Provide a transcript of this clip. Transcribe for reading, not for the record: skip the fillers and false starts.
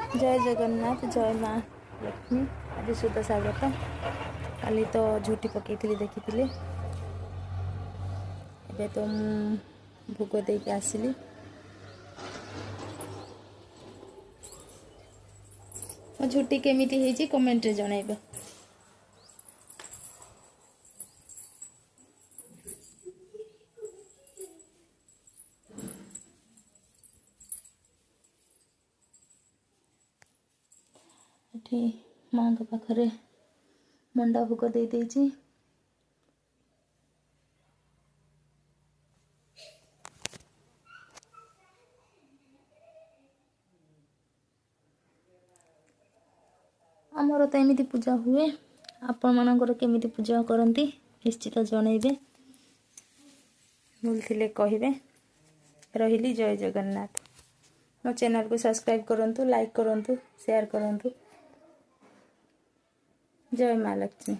जय जगन्नाथ जय माँ लक्ष्मी। आज शुद्ध स्वागत। काली तो झूठी पकई देखी एबे तो भोग दे के आसिली। मो झूठी केमिति हेजी कमेंट रे जणाइबे। एठी माँ के पाखरे मंडा भोग दे देछि। आमर तो एमिति पूजा हुए। आपण मानकर केमिति पूजा करती निश्चित जनइबे। भूलथिले कहिबे। रहिली जय जगन्नाथ। मो चैनल को सब्सक्राइब करंतु, लाइक करंतु, शेयर करंतु। जय माँ लक्ष्मी।